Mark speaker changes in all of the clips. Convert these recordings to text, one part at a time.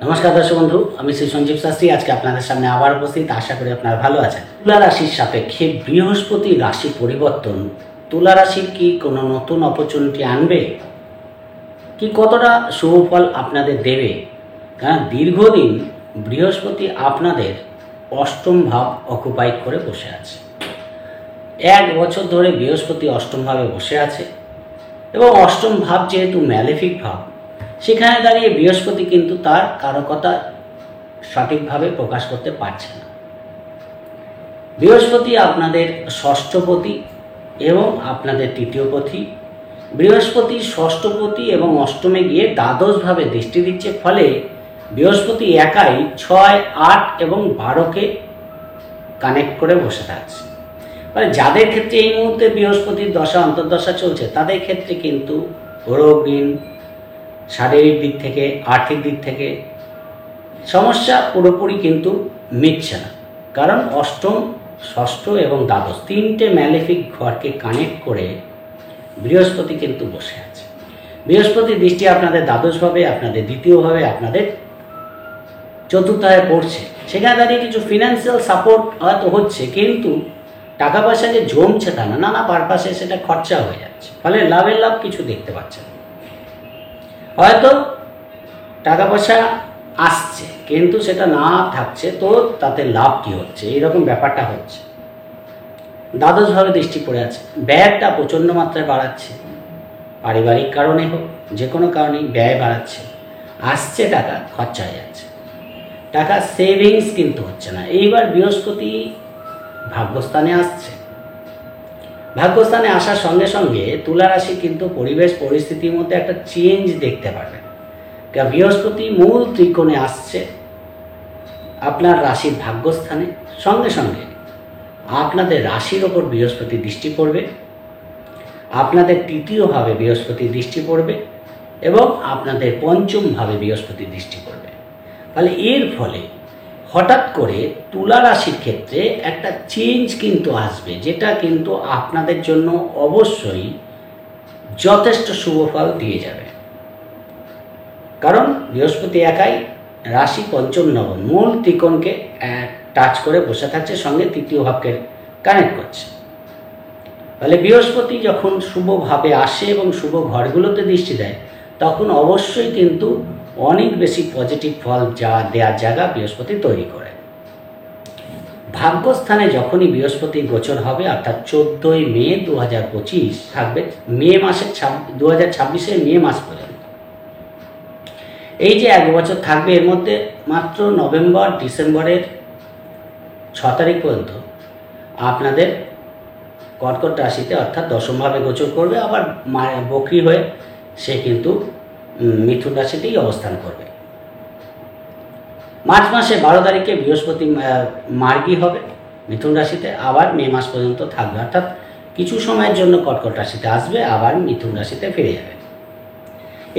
Speaker 1: নমস্কার দর্শক বন্ধু, আমি শ্রী সঞ্জীব শাস্ত্রী আজকে আপনাদের সামনে আবার উপস্থিত। আশা করি আপনারা ভালো আছেন। তুলা রাশির সাপেক্ষে বৃহস্পতি রাশি পরিবর্তন তুলা রাশির কি কোনো নতুন অপরচুনিটি আনবে, কি কতটা শুভ ফল আপনাদের দেবে? কারণ দীর্ঘদিন বৃহস্পতি আপনাদের অষ্টম ভাব অকুপাই করে বসে আছে। 1 বছর ধরে বৃহস্পতি অষ্টম ভাবে বসে আছে এবং অষ্টম ভাব যেহেতু ম্যালেফিক ভাব, সেখানে দাঁড়িয়ে বৃহস্পতি কিন্তু তার কারকতা সঠিকভাবে প্রকাশ করতে পারছে না। বৃহস্পতি আপনাদের ষষ্ঠপতি এবং আপনাদের তৃতীয়পতি। বৃহস্পতি ষষ্ঠপতি এবং অষ্টমে গিয়ে দ্বাদশভাবে দৃষ্টি দিচ্ছে, ফলে বৃহস্পতি একাই 6, 8 এবং 12কে কানেক্ট করে বসে থাকছে। মানে যাদের ক্ষেত্রে এই মুহূর্তে বৃহস্পতির দশা অন্তর্দশা চলছে, তাদের ক্ষেত্রে কিন্তু রোগ ঋণ, শারীরিক দিক থেকে, আর্থিক দিক থেকে সমস্যা পুরোপুরি কিন্তু মিটছে না। কারণ অষ্টম, ষষ্ঠ এবং দ্বাদশ তিনটে ম্যালেফিক ঘরকে কানেক্ট করে বৃহস্পতি কিন্তু বসে আছে। বৃহস্পতির দৃষ্টি আপনাদের দ্বাদশভাবে, আপনাদের দ্বিতীয়ভাবে, আপনাদের চতুর্থভাবে পড়ছে। সেখানে দাঁড়িয়ে কিছু ফিনান্সিয়াল সাপোর্ট হয়তো হচ্ছে, কিন্তু টাকা পয়সা যে জমছে তা না, নানা পারপাসে সেটা খরচা হয়ে যাচ্ছে। ফলে লাভের লাভ কিছু দেখতে পাচ্ছেন। হয়তো টাকা পয়সা আসছে কিন্তু সেটা না থাকছে, তো তাতে লাভ কি হচ্ছে, এইরকম ব্যাপারটা হচ্ছে। দ্বাদশভাবে দৃষ্টি পড়ে আছে, ব্যয়টা প্রচণ্ড মাত্রায় বাড়াচ্ছে। পারিবারিক কারণে হোক, যে কোনো কারণেই ব্যয় বাড়াচ্ছে। আসছে টাকা, খরচা হয়ে যাচ্ছে। টাকা সেভিংস কিন্তু হচ্ছে না। এইবার বৃহস্পতি ভাগ্যস্থানে আসছে। ভাগ্যস্থানে আসার সঙ্গে সঙ্গে তুলা রাশি কিন্তু পরিবেশ পরিস্থিতির মধ্যে একটা চেঞ্জ দেখতে পারবেন। কারণ বৃহস্পতি মূল ত্রিকোণে আসছে আপনার রাশির ভাগ্যস্থানে, সঙ্গে সঙ্গে আপনাদের রাশির ওপর বৃহস্পতি দৃষ্টি পড়বে, আপনাদের তৃতীয়ভাবে বৃহস্পতি দৃষ্টি পড়বে এবং আপনাদের পঞ্চমভাবে বৃহস্পতি দৃষ্টি পড়বে। তাহলে এর ফলে হঠাৎ করে তুলা রাশির ক্ষেত্রে একটা চেঞ্জ কিন্তু আসবে, যেটা কিন্তু আপনাদের জন্য অবশ্যই যথেষ্ট শুভ ফল দিয়ে যাবে। কারণ বৃহস্পতি একাই রাশি পঞ্চম নবম মূল ত্রিকোণকে টাচ করে বসে থাকছে, সঙ্গে তৃতীয় ভাবকে কানেক্ট করছে। তাহলে বৃহস্পতি যখন শুভভাবে আসে এবং শুভ ঘরগুলোতে দৃষ্টি দেয়, তখন অবশ্যই কিন্তু অনেক বেশি পজিটিভ ফল দেওয়ার জায়গা বৃহস্পতি তৈরি করে। ভাগ্যস্থানে যখনই বৃহস্পতি গোচর হবে, অর্থাৎ 14ই মে 2025 থাকবে, মে মাসের 2026-এর মে মাস পর্যন্ত। এই যে 1 বছর থাকবে, এর মধ্যে মাত্র নভেম্বর ডিসেম্বরের 6 তারিখ পর্যন্ত আপনাদের কর্কট রাশিতে অর্থাৎ দশমভাবে গোচর করবে। আবার বকরি হয়ে সে কিন্তু মিথুন রাশিতেই অবস্থান করবে। মার্চ মাসে 12 তারিখে বৃহস্পতি মার্গী হবে মিথুন রাশিতে, আবার মে মাস পর্যন্ত থাকবে। অর্থাৎ কিছু সময়ের জন্য কর্কট রাশিতে আসবে, আবার মিথুন রাশিতে ফিরে যাবে।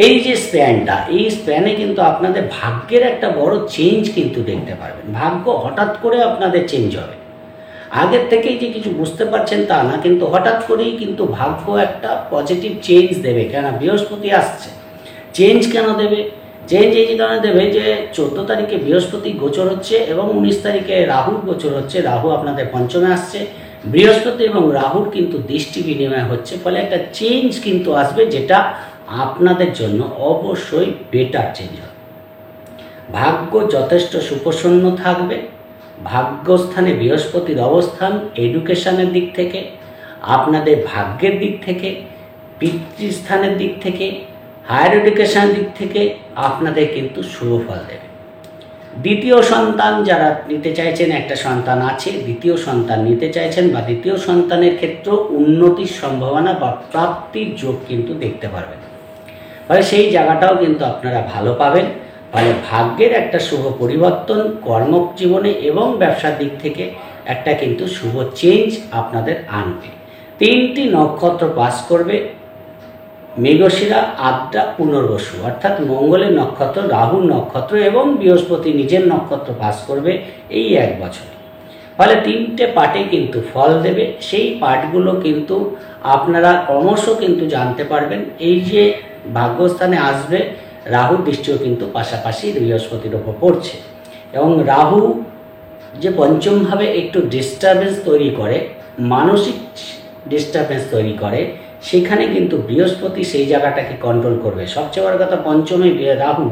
Speaker 1: এই যে স্প্যানটা, এই স্প্যানে কিন্তু আপনাদের ভাগ্যের একটা বড় চেঞ্জ কিন্তু দেখতে পারবেন। ভাগ্য হঠাৎ করে আপনাদের চেঞ্জ হবে। আগের থেকেই যে কিছু বুঝতে পারছেন তা না, কিন্তু হঠাৎ করেই কিন্তু ভাগ্য একটা পজিটিভ চেঞ্জ দেবে। কেন বৃহস্পতি আসছে। চেঞ্জ কেন দেবে? চেঞ্জ এই কারণে দেবে যে 14 তারিখে বৃহস্পতি গোচর হচ্ছে এবং 19 তারিখে রাহুর গোচর হচ্ছে। রাহু আপনাদের পঞ্চমে আসছে, বৃহস্পতি এবং রাহুর কিন্তু দৃষ্টি বিনিময় হচ্ছে। ফলে একটা চেঞ্জ কিন্তু আসবে, যেটা আপনাদের জন্য অবশ্যই বেটার চেঞ্জ হবে। ভাগ্য যথেষ্ট সুপ্রসন্ন থাকবে। ভাগ্যস্থানে বৃহস্পতির অবস্থান এডুকেশনের দিক থেকে, আপনাদের ভাগ্যের দিক থেকে, পিতৃস্থানের দিক থেকে, হায়ার এডুকেশনের দিক থেকে আপনাদের কিন্তু শুভ ফল দেবে। দ্বিতীয় সন্তান যারা নিতে চাইছেন, একটা সন্তান আছে, দ্বিতীয় সন্তান নিতে চাইছেন বা দ্বিতীয় সন্তানের ক্ষেত্রে উন্নতির সম্ভাবনা বা প্রাপ্তির যোগ কিন্তু দেখতে পারবেন। ফলে সেই জায়গাটাও কিন্তু আপনারা ভালো পাবেন। ফলে ভাগ্যের একটা শুভ পরিবর্তন কর্মজীবনে এবং ব্যবসার দিক থেকে একটা কিন্তু শুভ চেঞ্জ আপনাদের আনবে। 3টি নক্ষত্র পাস করবে, মৃগশিরা, আদ্রা, পুনর্বসু, অর্থাৎ মঙ্গলের নক্ষত্র, রাহুর নক্ষত্র এবং বৃহস্পতি নিজের নক্ষত্র পাস করবে এই 1 বছরে। ফলে 3টে পার্টে কিন্তু ফল দেবে। সেই পার্টগুলো কিন্তু আপনারা ক্রমশ কিন্তু জানতে পারবেন। এই যে ভাগ্যস্থানে আসবে রাহুর দৃষ্টিও কিন্তু পাশাপাশি বৃহস্পতির ওপর পড়ছে। এবং রাহু যে পঞ্চমভাবে একটু ডিস্টারবেন্স তৈরি করে, মানসিক ডিস্টারবেন্স তৈরি করে, সেখানে কিন্তু বৃহস্পতি সেই জায়গাটাকে কন্ট্রোল করবে। সবচেয়ে বড় কথা, পঞ্চমে রাহু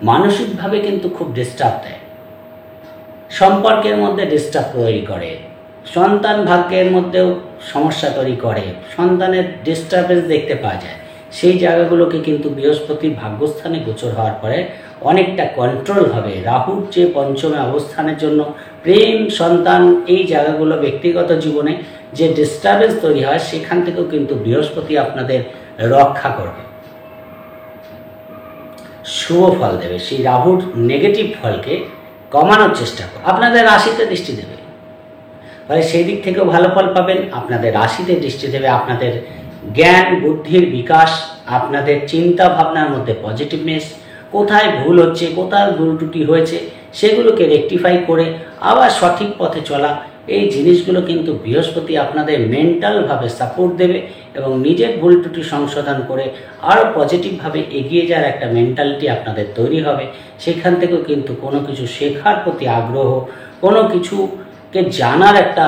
Speaker 1: মানসিকভাবে কিন্তু খুব ডিস্টার্ব দেয়, সম্পর্কের মধ্যে ডিস্টার্ব তৈরি করে, সন্তান ভাগ্যের মধ্যেও সমস্যা তৈরি করে, সন্তানের ডিস্টারবেন্স দেখতে পাওয়া যায়। সেই জায়গাগুলোকে কিন্তু বৃহস্পতির ভাগ্যস্থানে গোচর হওয়ার পরে অনেকটা কন্ট্রোল হবে। রাহুর যে পঞ্চমে অবস্থানের জন্য প্রেম, সন্তান, এই জায়গাগুলো ব্যক্তিগত জীবনে যে ডিস্টারবেন্স তৈরি হয়, সেখান থেকেও কিন্তু বৃহস্পতি আপনাদের রক্ষা করবে, শুভ ফল দেবে। সেই রাহুর নেগেটিভ ফলকে কমানোর চেষ্টা করবে, আপনাদের রাশিতে দৃষ্টি দেবে, ফলে সেই দিক থেকেও ভালো ফল পাবেন। আপনাদের রাশিতে দৃষ্টি দেবে, আপনাদের জ্ঞান বুদ্ধির বিকাশ, আপনাদের চিন্তা ভাবনার মধ্যে পজিটিভনেস, কোথায় ভুল হচ্ছে, কোথায় ভুল ত্রুটি হয়েছে, সেগুলোকে রেকটিফাই করে আবার সঠিক পথে চলা, এই জিনিসগুলো কিন্তু বৃহস্পতি আপনাদের মেন্টালভাবে সাপোর্ট দেবে এবং নিজের ভুল ত্রুটি সংশোধন করে আরও পজিটিভভাবে এগিয়ে যাওয়ার একটা মেন্টালিটি আপনাদের তৈরি হবে। সেখান থেকেও কিন্তু কোনো কিছু শেখার প্রতি আগ্রহ, কোনো কিছুকে জানার একটা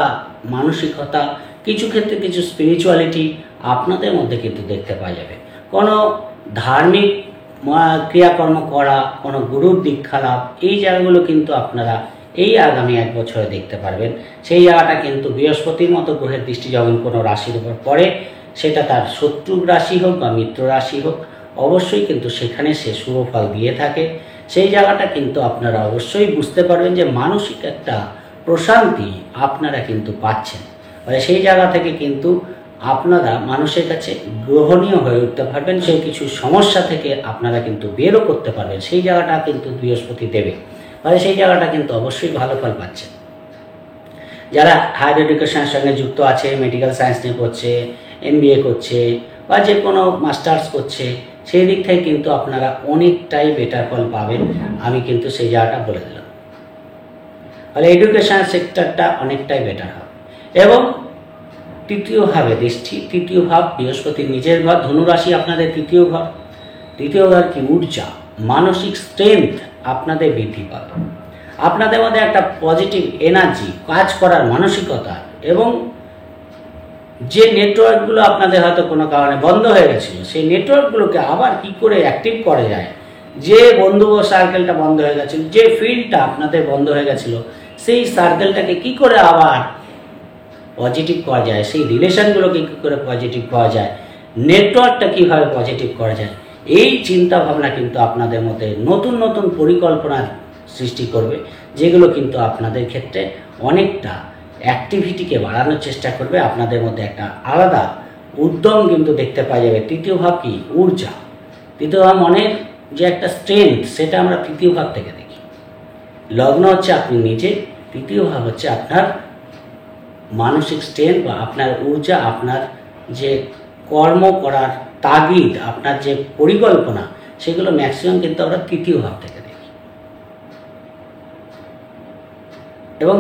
Speaker 1: মানসিকতা, কিছু ক্ষেত্রে কিছু স্পিরিচুয়ালিটি আপনাদের মধ্যে কিন্তু দেখতে পাওয়া যাবে। কোনো ধার্মিক ক্রিয়াকর্ম করা, কোনো গুরুর দীক্ষা লাভ, এই জায়গাগুলো কিন্তু আপনারা এই আগামী 1 বছরে দেখতে পারবেন। সেই জায়গাটা কিন্তু বৃহস্পতির মতো গ্রহের দৃষ্টি যখন কোনো রাশির উপর পড়ে, সেটা তার শত্রু রাশি হোক বা মিত্র রাশি হোক, অবশ্যই কিন্তু সেখানে সে শুভ ফল দিয়ে থাকে। সেই জায়গাটা কিন্তু আপনারা অবশ্যই বুঝতে পারবেন যে মানসিক একটা প্রশান্তি আপনারা কিন্তু পাচ্ছেন। ফলে সেই জায়গা থেকে কিন্তু আপনারা মানুষের কাছে গ্রহণীয় হয়ে উঠতে পারবেন, সেই কিছু সমস্যা থেকে আপনারা কিন্তু বেরও করতে পারবেন, সেই জায়গাটা কিন্তু বৃহস্পতি দেবে। ফলে সেই জায়গাটা কিন্তু অবশ্যই ভালো ফল পাচ্ছে। যারা হায়ার এডুকেশনের সঙ্গে যুক্ত আছে, মেডিকেল সায়েন্স নিয়ে পড়ছে, MBA করছে বা যে কোনো মাস্টার্স করছে, সেই দিক থেকে কিন্তু আপনারা অনেকটাই বেটার ফল পাবেন, আমি কিন্তু সেই জায়গাটা বলে দিলাম। ফলে এডুকেশন সেক্টরটা অনেকটাই বেটার হবে। এবং তৃতীয় ভাবে দৃষ্টি, তৃতীয় ভাব বৃহস্পতির নিজের ঘর, ধনুরাশি আপনাদের তৃতীয় ঘর। তৃতীয় ঘর কি? ঊর্জা, মানসিক স্ট্রেংথ আপনাদের বৃদ্ধি পাবে, আপনাদের মধ্যে একটা পজিটিভ এনার্জি, কাজ করার মানসিকতা, এবং যে নেটওয়ার্কগুলো আপনাদের হয়তো কোনো কারণে বন্ধ হয়ে গেছিলো, সেই নেটওয়ার্কগুলোকে আবার কি করে অ্যাক্টিভ করা যায়, যে বন্ধু সার্কেলটা বন্ধ হয়ে গেছিলো, যে ফিল্ডটা আপনাদের বন্ধ হয়ে গেছিলো, সেই সার্কেলটাকে কি করে আবার পজিটিভ করা যায়, সেই রিলেশনগুলোকে কী করে পজিটিভ করা যায়, নেটওয়ার্কটা কীভাবে পজিটিভ করা যায়, এই চিন্তা ভাবনা কিন্তু আপনাদের মধ্যে নতুন নতুন পরিকল্পনার সৃষ্টি করবে, যেগুলো কিন্তু আপনাদের ক্ষেত্রে অনেকটা অ্যাক্টিভিটিকে বাড়ানোর চেষ্টা করবে। আপনাদের মধ্যে একটা আলাদা উদ্যম কিন্তু দেখতে পাওয়া যাবে। তৃতীয় ভাব কি? ঊর্জা। তৃতীয় ভাব মনের যে একটা স্ট্রেংথ, সেটা আমরা তৃতীয় ভাব থেকে দেখি। লগ্ন হচ্ছে আপনি নিজে, তৃতীয় ভাব হচ্ছে আপনার মানসিক স্ট্রেংথ বা আপনার ঊর্জা, আপনার যে কর্ম করার তাগিদ, আপনার যে পরিকল্পনা, সেগুলো ম্যাক্সিমাম কিন্তু আমরা তৃতীয় ভাব থেকে দেখি। এবং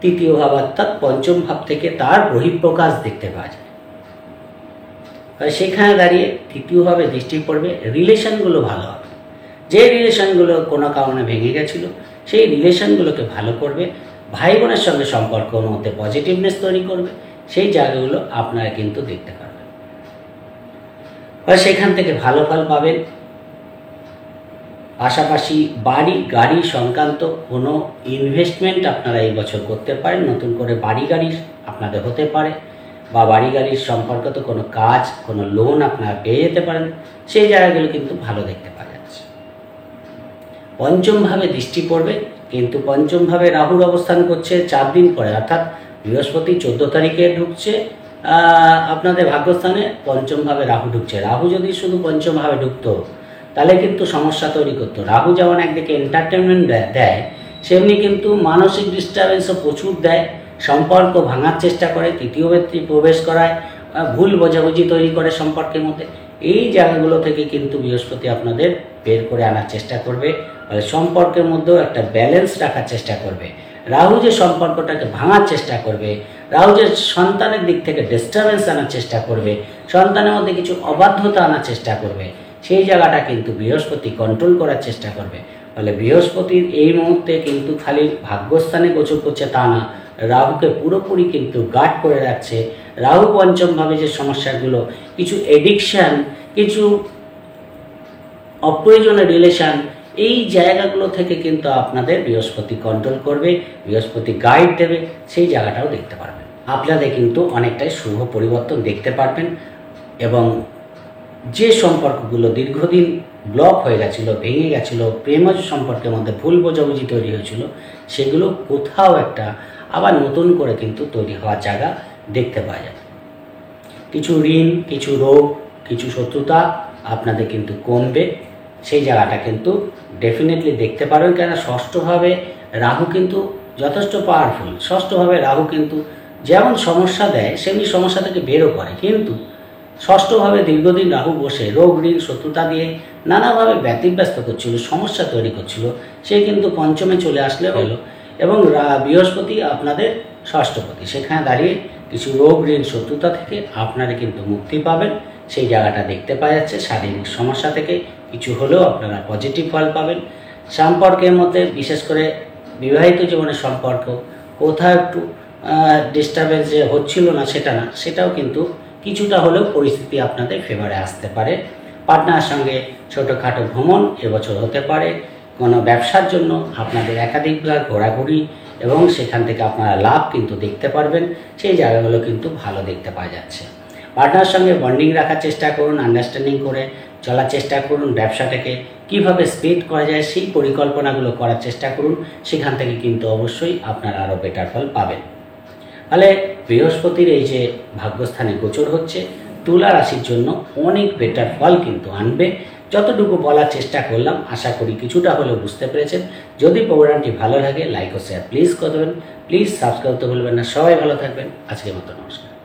Speaker 1: তৃতীয় ভাব অর্থাৎ পঞ্চম ভাব থেকে তার বহিঃপ্রকাশ দেখতে পাওয়া যায়। সেখানে দাঁড়িয়ে তৃতীয় ভাবে দৃষ্টি পড়বে, রিলেশনগুলো ভালো হবে। যে রিলেশনগুলো কোনো কারণে ভেঙে গেছিলো, সেই রিলেশনগুলোকে ভালো করবে, ভাই বোনের সঙ্গে সম্পর্কের মধ্যে পজিটিভনেস তৈরি করবে, সেই জায়গাগুলো আপনারা কিন্তু দেখতে পারবেন। সেখান থেকে ভালো ফল পাবেন। পাশাপাশি বাড়ি গাড়ি সংক্রান্ত কোনো ইনভেস্টমেন্ট আপনারা এই বছর করতে পারেন, নতুন করে বাড়ি গাড়ি আপনাদের হতে পারে, বা বাড়ি গাড়ির সম্পর্কিত কোনো কাজ, কোনো লোন আপনারা পেয়ে যেতে পারেন, সেই জায়গাগুলো কিন্তু ভালো দেখতে পাওয়া যাচ্ছে। পঞ্চমভাবে দৃষ্টি পড়বে, কিন্তু পঞ্চমভাবে রাহুর অবস্থান করছে 4 দিন পরে, অর্থাৎ বৃহস্পতি 14 তারিখে ঢুকছে আপনাদের ভাগ্যস্থানে, পঞ্চমভাবে রাহু ঢুকছে। রাহু যদি শুধু পঞ্চমভাবে ঢুকতো তাহলে কিন্তু সমস্যা তৈরি করতো। রাহু যেমন একদিকে এন্টারটেনমেন্ট দেয়, সেমনি কিন্তু মানসিক ডিস্টারবেন্সও প্রচুর দেয়, সম্পর্ক ভাঙার চেষ্টা করে, তৃতীয় ব্যক্তি প্রবেশ করায়, ভুল বোঝাবুঝি তৈরি করে সম্পর্কের মধ্যে। এই জায়গাগুলো থেকে কিন্তু বৃহস্পতি আপনাদের বের করে আনার চেষ্টা করবে, সম্পর্কের মধ্যেও একটা ব্যালেন্স রাখার চেষ্টা করবে। রাহু যে সম্পর্কটাকে ভাঙার চেষ্টা করবে, রাহু যে সন্তানের দিক থেকে ডিস্টারবেন্স আনার চেষ্টা করবে, সন্তানের মধ্যে কিছু অবাধ্যতা আনার চেষ্টা করবে, সেই জায়গাটা কিন্তু বৃহস্পতি কন্ট্রোল করার চেষ্টা করবে। ফলে বৃহস্পতির এই মুহূর্তে কিন্তু খালি ভাগ্যস্থানে গোচর করছে তা না, রাহুকে পুরোপুরি কিন্তু গার্ড করে রাখছে। রাহু পঞ্চমভাবে যে সমস্যাগুলো, কিছু এডিকশান, কিছু অপ্রয়োজনীয় রিলেশান, এই জায়গাগুলো থেকে কিন্তু আপনাদের বৃহস্পতি কন্ট্রোল করবে, বৃহস্পতি গাইড দেবে, সেই জায়গাটাও দেখতে পারবেন। আপনাদের কিন্তু অনেকটাই শুভ পরিবর্তন দেখতে পারবেন এবং যে সম্পর্কগুলো দীর্ঘদিন ব্লক হয়ে গেছিলো, ভেঙে গেছিলো, প্রেমজ সম্পর্কের মধ্যে ভুল বোঝাবুঝি তৈরি হয়েছিল, সেগুলো কোথাও একটা আবার নতুন করে কিন্তু তৈরি হওয়ার জায়গা দেখতে পাওয়া যায়। কিছু ঋণ, কিছু রোগ, কিছু শত্রুতা আপনাদের কিন্তু কমবে, সেই জায়গাটা কিন্তু ডেফিনেটলি দেখতে পারবেন। কেন ষষ্ঠভাবে রাহু কিন্তু যথেষ্ট পাওয়ারফুল। ষষ্ঠভাবে রাহু কিন্তু যেমন সমস্যা দেয় সেমনি সমস্যা থেকে বেরো করে, কিন্তু ষষ্ঠভাবে দীর্ঘদিন রাহু বসে রোগ, ঋণ, শত্রুতা দিয়ে নানাভাবে ব্যতিব্যস্ত করছিল, সমস্যা তৈরি করছিল, সে কিন্তু পঞ্চমে চলে আসলে হলো এবং বৃহস্পতি আপনাদের ষষ্ঠপতি, সেখানে দাঁড়িয়ে কিছু রোগ, ঋণ, শত্রুতা থেকে আপনারা কিন্তু মুক্তি পাবেন, সেই জায়গাটা দেখতে পাওয়া যাচ্ছে। শারীরিক সমস্যা থেকে কিছু হলেও আপনারা পজিটিভ ফল পাবেন। সম্পর্কের মধ্যে বিশেষ করে বিবাহিত জীবনের সম্পর্ক কোথাও একটু ডিস্টারবেন্স যে হচ্ছিল না সেটা না, সেটাও কিন্তু কিছুটা হলেও পরিস্থিতি আপনাদের ফেভারে আসতে পারে। পার্টনারের সঙ্গে ছোটোখাটো ভ্রমণ এবছর হতে পারে। কোনো ব্যবসার জন্য আপনাদের একাধিকবার ঘোরাঘুরি এবং সেখান থেকে আপনারা লাভ কিন্তু দেখতে পারবেন, সেই জায়গাগুলো কিন্তু ভালো দেখতে পাওয়া যাচ্ছে। পার্টনারের সঙ্গে বন্ডিং রাখার চেষ্টা করুন, আন্ডারস্ট্যান্ডিং করে চলার চেষ্টা করুন, ব্যবসাটাকে কীভাবে স্পিড করা যায় সেই পরিকল্পনাগুলো করার চেষ্টা করুন, সেখান থেকে কিন্তু অবশ্যই আপনারা আরও বেটার ফল পাবেন। ফলে বৃহস্পতির এই যে ভাগ্যস্থানে গোচর হচ্ছে তুলা রাশির জন্য অনেক বেটার ফল কিন্তু আনবে। যতটুকু বলার চেষ্টা করলাম আশা করি কিছুটা হলেও বুঝতে পেরেছেন। যদি প্রোগ্রামটি ভালো লাগে লাইক ও শেয়ার প্লিজ করে দেবেন, প্লিজ সাবস্ক্রাইব করতে ভুলবেন না। সবাই ভালো থাকবেন, আজকের মতো নমস্কার।